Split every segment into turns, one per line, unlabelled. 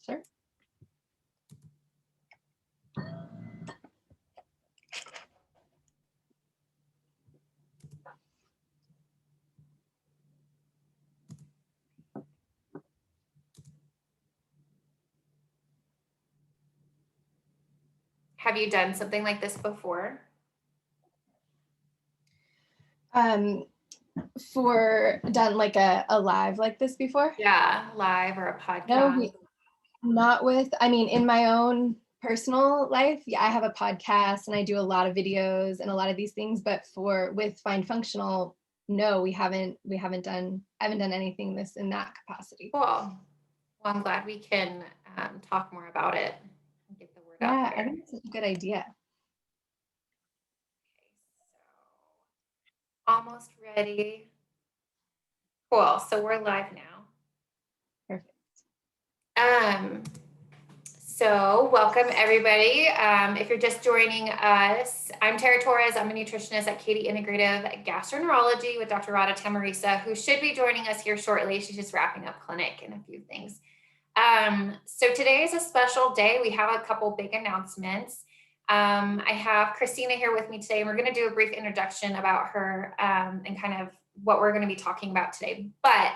Sure.
Have you done something like this before?
For done like a live like this before?
Yeah, live or a
No,
podcast.
not with, I mean, in my own personal life, yeah, I have a podcast and I do a lot of videos and a lot of these things, but with Find Functional, no, I haven't done anything this in that capacity.
Cool. Well, I'm glad we can talk more about it and get the word out
Yeah, I
there.
think it's a good idea.
So almost ready. Cool. So we're live now.
Perfect.
So welcome everybody. If you're just joining us, I'm Tara Torres. I'm a nutritionist at Katie Integrative Gastroenterology with Dr. Rada Tamarisa, who should be joining us here shortly. She's just wrapping up clinic and a few things. So today is a special day. We have a couple big announcements. I have Christina here with me today, and we're going to do a brief introduction about her and kind of what we're going to be talking about today. But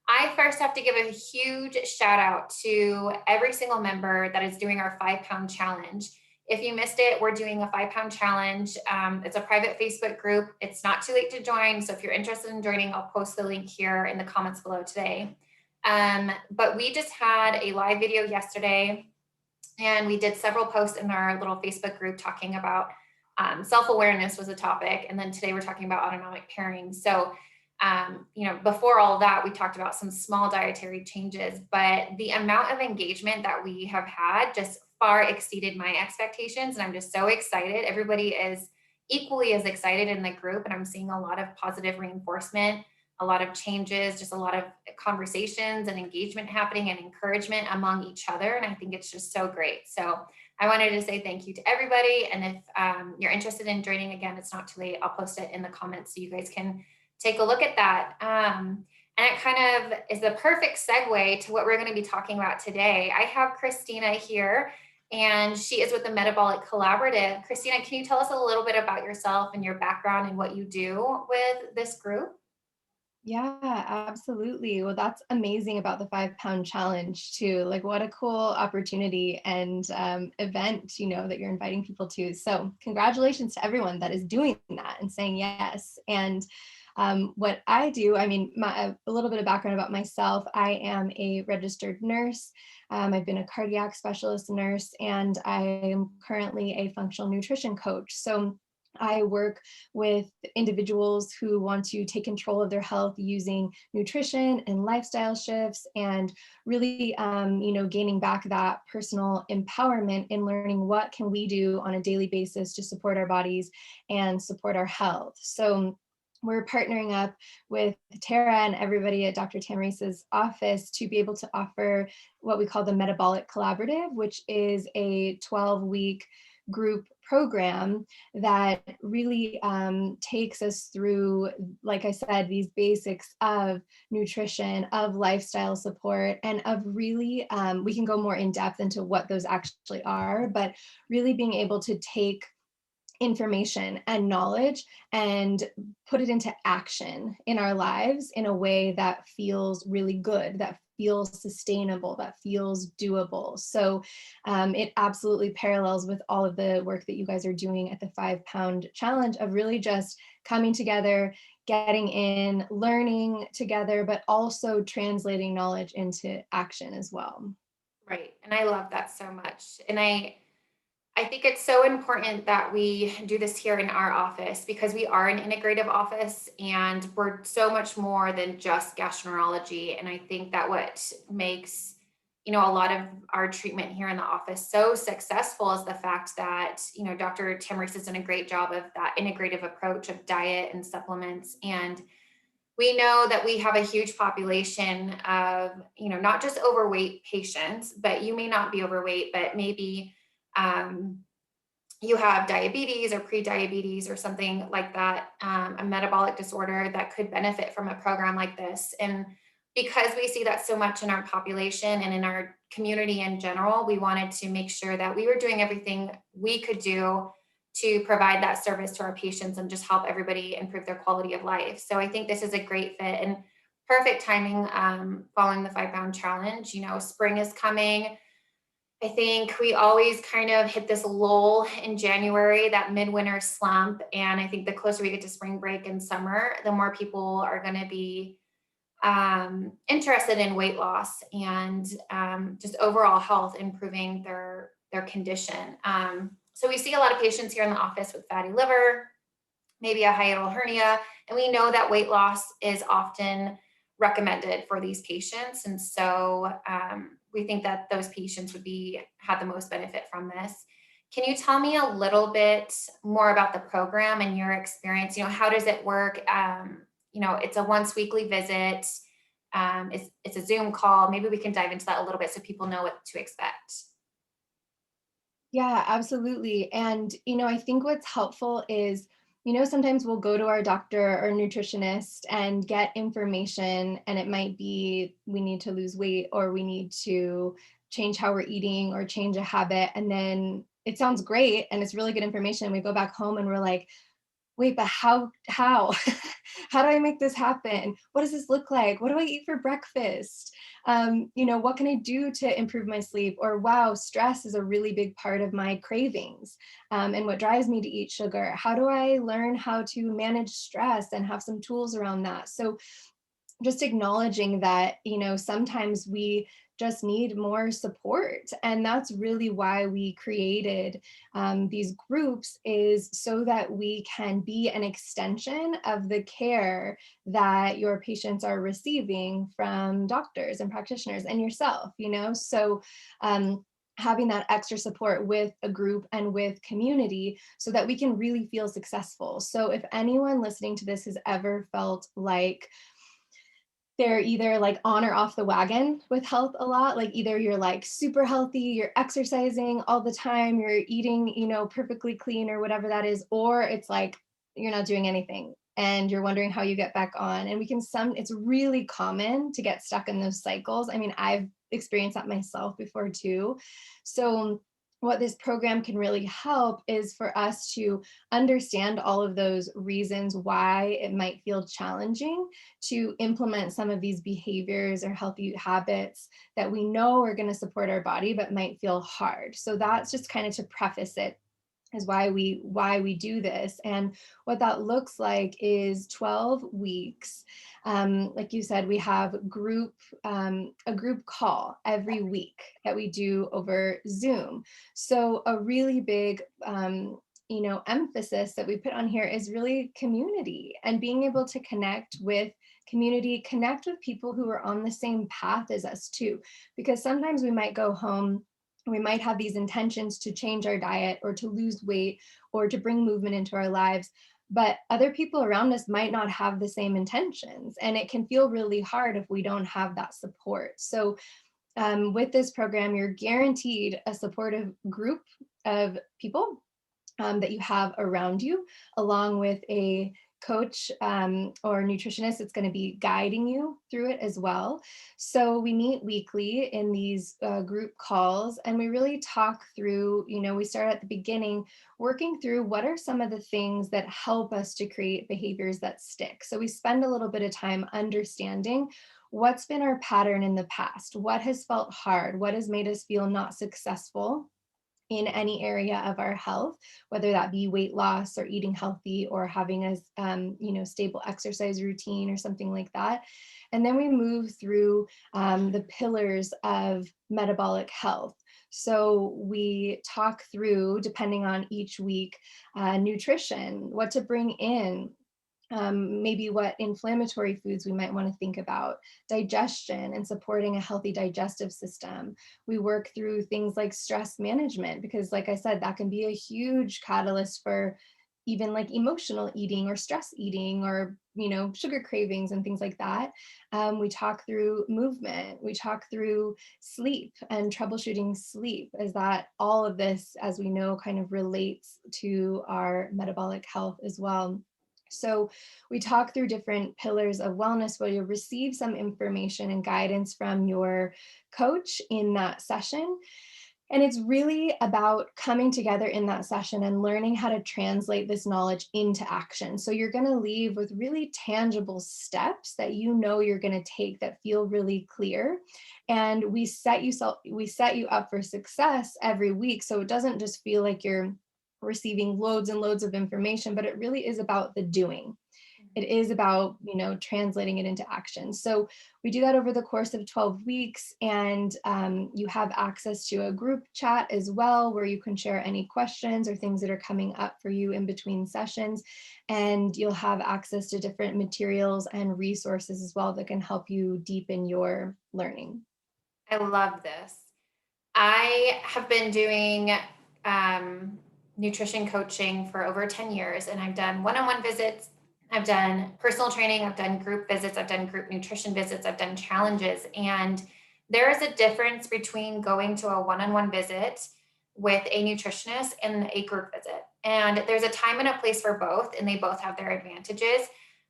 I first have to give a huge shout out to every single member that is doing our 5-pound challenge. If you missed it, we're doing a 5-pound challenge. It's a private Facebook group. It's not too late to join. So if you're interested in joining, I'll post the link here in the comments below today. But we just had a live video yesterday, and we did several posts in our little Facebook group talking about self-awareness was a topic. And then today we're talking about autonomic pairing. So before all of that, we talked about some small dietary changes, but the amount of engagement that we have had just far exceeded my expectations. And I'm just so excited. Everybody is equally as excited in the group, and I'm seeing a lot of positive reinforcement, a lot of changes, just a lot of conversations and engagement happening and encouragement among each other. And I think it's just so great. So I wanted to say thank you to everybody. And if you're interested in joining, again, it's not too late. I'll post it in the comments so you guys can take a look at that. And it kind of is the perfect segue to what we're going to be talking about today. I have Christina here, and she is with the Metabolic Collaborative. Christina, can you tell us a little bit about yourself and your background and what you do with this group?
Yeah, absolutely. Well, that's amazing about the 5-pound challenge too. Like, what a cool opportunity and event, that you're inviting people to. So congratulations to everyone that is doing that and saying yes. And what I do, I mean, a little bit of background about myself. I am a registered nurse. I've been a cardiac specialist nurse, and I am currently a functional nutrition coach. So I work with individuals who want to take control of their health using nutrition and lifestyle shifts, and really, gaining back that personal empowerment in learning what can we do on a daily basis to support our bodies and support our health. So we're partnering up with Tara and everybody at Dr. Tamarisa's office to be able to offer what we call the Metabolic Collaborative, which is a 12-week group program that really takes us through, like I said, these basics of nutrition, of lifestyle support, and of really, we can go more in depth into what those actually are, but really being able to take information and knowledge and put it into action in our lives in a way that feels really good, that feels sustainable, that feels doable. So it absolutely parallels with all of the work that you guys are doing at the 5-pound challenge of really just coming together, getting in, learning together, but also translating knowledge into action as well.
Right. And I love that so much. And I think it's so important that we do this here in our office because we are an integrative office and we're so much more than just gastroenterology. And I think that what makes, a lot of our treatment here in the office so successful is the fact that, Dr. Timmer's has done a great job of that integrative approach of diet and supplements. And we know that we have a huge population of, not just overweight patients, but you may not be overweight, but maybe you have diabetes or pre-diabetes or something like that, a metabolic disorder that could benefit from a program like this. And because we see that so much in our population and in our community in general, we wanted to make sure that we were doing everything we could do to provide that service to our patients and just help everybody improve their quality of life. So I think this is a great fit and perfect timing, following the 5 pound challenge. You know, spring is coming. I think we always kind of hit this lull in January, that midwinter slump. And I think the closer we get to spring break and summer, the more people are going to be interested in weight loss and just overall health, improving their condition. So we see a lot of patients here in the office with fatty liver, maybe a hiatal hernia, and we know that weight loss is often recommended for these patients. And so we think that those patients would be have the most benefit from this. Can you tell me a little bit more about the program and your experience? You know, how does it work? You know, it's a once weekly visit. It's a Zoom call. Maybe we can dive into that a little bit so people know what to expect.
Yeah, absolutely. And, I think what's helpful is, sometimes we'll go to our doctor or nutritionist and get information, and it might be we need to lose weight or we need to change how we're eating or change a habit. And then it sounds great and it's really good information. We go back home and we're like, wait, but how how do I make this happen? What does this look like? What do I eat for breakfast? What can I do to improve my sleep? Or wow, stress is a really big part of my cravings, and what drives me to eat sugar. How do I learn how to manage stress and have some tools around that? So just acknowledging that, sometimes we just need more support. And that's really why we created these groups, is so that we can be an extension of the care that your patients are receiving from doctors and practitioners and yourself, So having that extra support with a group and with community so that we can really feel successful. So if anyone listening to this has ever felt like they're either like on or off the wagon with health a lot, like either you're like super healthy, you're exercising all the time, you're eating, perfectly clean or whatever that is, or it's like you're not doing anything and you're wondering how you get back on. And it's really common to get stuck in those cycles. I mean, I've experienced that myself before too. So what this program can really help is for us to understand all of those reasons why it might feel challenging to implement some of these behaviors or healthy habits that we know are going to support our body but might feel hard. So that's just kind of to preface it, is why we do this. And what that looks like is 12 weeks. Like you said, we have a group call every week that we do over Zoom. So a really big emphasis that we put on here is really community and being able to connect with community, connect with people who are on the same path as us too. Because sometimes we might go home, we might have these intentions to change our diet or to lose weight or to bring movement into our lives, but other people around us might not have the same intentions. And it can feel really hard if we don't have that support. So with this program, you're guaranteed a supportive group of people that you have around you, along with a coach or nutritionist that's going to be guiding you through it as well. So we meet weekly in these group calls, and we really talk through, we start at the beginning, working through what are some of the things that help us to create behaviors that stick. So we spend a little bit of time understanding what's been our pattern in the past, what has felt hard, what has made us feel not successful in any area of our health, whether that be weight loss or eating healthy or having a stable exercise routine or something like that. And then we move through the pillars of metabolic health. So we talk through, depending on each week, nutrition, what to bring in, maybe what inflammatory foods we might want to think about, digestion and supporting a healthy digestive system. We work through things like stress management, because like I said, that can be a huge catalyst for even like emotional eating or stress eating or, sugar cravings and things like that. We talk through movement, we talk through sleep and troubleshooting sleep, as that all of this, as we know, kind of relates to our metabolic health as well. So we talk through different pillars of wellness where you'll receive some information and guidance from your coach in that session. And it's really about coming together in that session and learning how to translate this knowledge into action. So you're going to leave with really tangible steps that you know you're going to take that feel really clear. And we set you up for success every week. So it doesn't just feel like you're receiving loads and loads of information, but it really is about the doing. It is about, translating it into action. So we do that over the course of 12 weeks, and you have access to a group chat as well, where you can share any questions or things that are coming up for you in between sessions. And you'll have access to different materials and resources as well that can help you deepen your learning.
I love this. I have been doing um, nutrition coaching for over 10 years, and I've done one on one visits. I've done personal training. I've done group visits. I've done group nutrition visits. I've done challenges. And there is a difference between going to a one on one visit with a nutritionist and a group visit. And there's a time and a place for both, and they both have their advantages.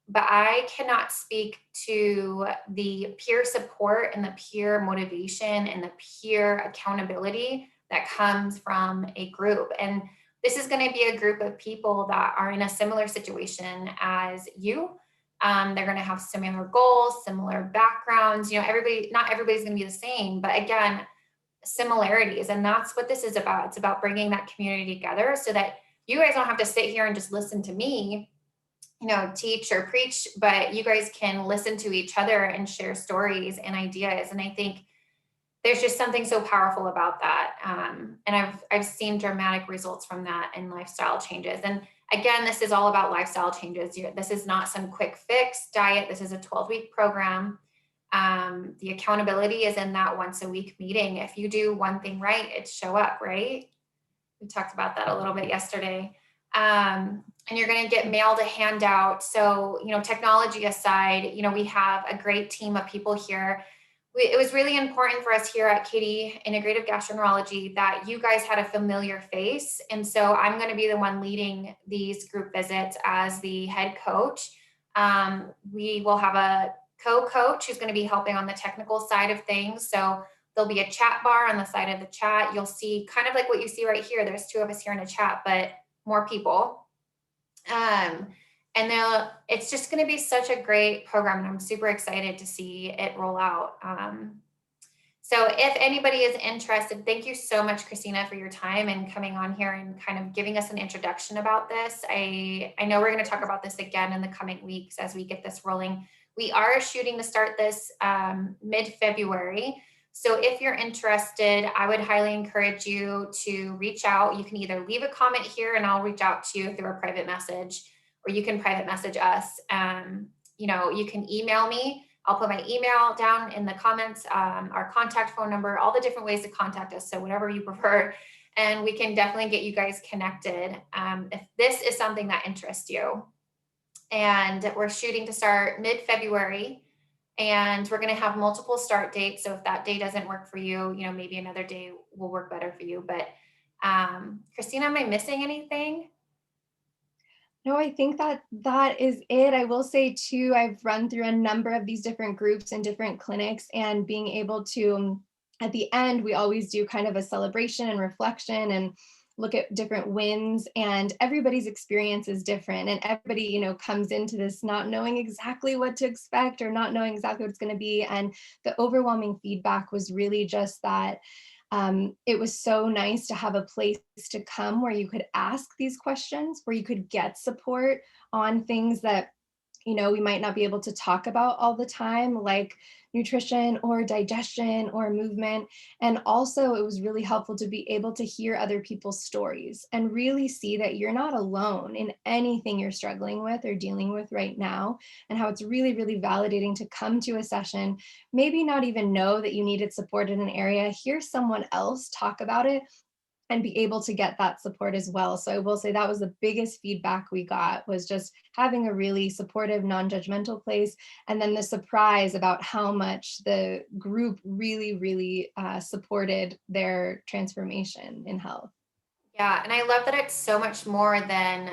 But I cannot speak to the peer support and the peer motivation and the peer accountability that comes from a group. And this is going to be a group of people that are in a similar situation as you. They're going to have similar goals, similar backgrounds. Not everybody's going to be the same, but again, similarities. And that's what this is about. It's about bringing that community together so that you guys don't have to sit here and just listen to me, teach or preach, but you guys can listen to each other and share stories and ideas. And I think there's just something so powerful about that. And I've seen dramatic results from that in lifestyle changes. And again, this is all about lifestyle changes. This is not some quick fix diet. This is a 12-week program. The accountability is in that once a week meeting. If you do one thing right, it's show up, right? We talked about that a little bit yesterday. And you're going to get mailed a handout. So, technology aside, we have a great team of people here. It was really important for us here at Katie Integrative Gastroenterology that you guys had a familiar face. And so I'm going to be the one leading these group visits as the head coach. We will have a co-coach who's going to be helping on the technical side of things. So there'll be a chat bar on the side of the chat. You'll see kind of like what you see right here. There's two of us here in a chat, but more people. And it's just going to be such a great program, and I'm super excited to see it roll out. So if anybody is interested, thank you so much, Christina, for your time and coming on here and kind of giving us an introduction about this. I know we're going to talk about this again in the coming weeks as we get this rolling. We are shooting to start this mid-February. So if you're interested, I would highly encourage you to reach out. You can either leave a comment here and I'll reach out to you through a private message, or you can private message us. You can email me. I'll put my email down in the comments, our contact phone number, all the different ways to contact us. So whatever you prefer, and we can definitely get you guys connected if this is something that interests you. And we're shooting to start mid-February. And we're going to have multiple start dates. So if that day doesn't work for you, maybe another day will work better for you. But Christina, am I missing anything?
No, I think that is it. I will say too, I've run through a number of these different groups and different clinics, and being able to, at the end, we always do kind of a celebration and reflection and look at different wins, and everybody's experience is different, and everybody, comes into this not knowing exactly what to expect or not knowing exactly what it's going to be. And the overwhelming feedback was really just that it was so nice to have a place to come where you could ask these questions, where you could get support on things that we might not be able to talk about all the time, like nutrition or digestion or movement. And also, it was really helpful to be able to hear other people's stories and really see that you're not alone in anything you're struggling with or dealing with right now, and how it's really, really validating to come to a session, maybe not even know that you needed support in an area, hear someone else talk about it, and be able to get that support as well. So I will say that was the biggest feedback we got, was just having a really supportive, non-judgmental place. And then the surprise about how much the group really, really supported their transformation in health.
Yeah. And I love that it's so much more than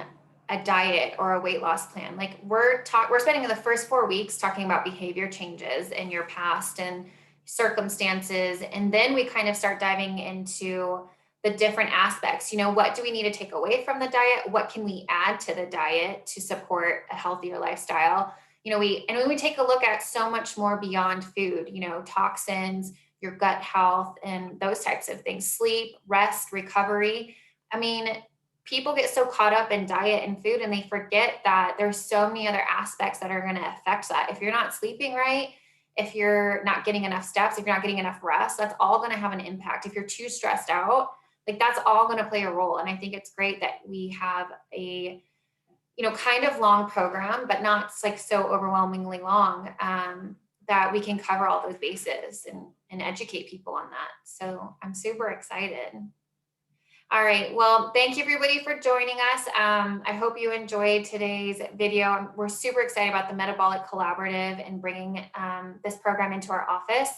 a diet or a weight loss plan. Like we're spending the first 4 weeks talking about behavior changes in your past and circumstances. And then we kind of start diving into the different aspects. What do we need to take away from the diet? What can we add to the diet to support a healthier lifestyle? When we take a look at so much more beyond food, toxins, your gut health, and those types of things, sleep, rest, recovery. I mean, people get so caught up in diet and food and they forget that there's so many other aspects that are going to affect that. If you're not sleeping right, if you're not getting enough steps, if you're not getting enough rest, that's all going to have an impact. If you're too stressed out, like that's all going to play a role. And I think it's great that we have a kind of long program, but not like so overwhelmingly long, that we can cover all those bases and educate people on that. So I'm super excited. All right. Well, thank you everybody for joining us. I hope you enjoyed today's video. We're super excited about the Metabolic Collaborative and bringing this program into our office.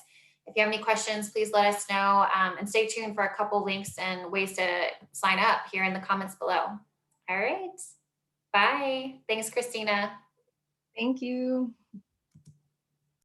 If you have any questions, please let us know, and stay tuned for a couple links and ways to sign up here in the comments below. All right. Bye. Thanks, Christina.
Thank you.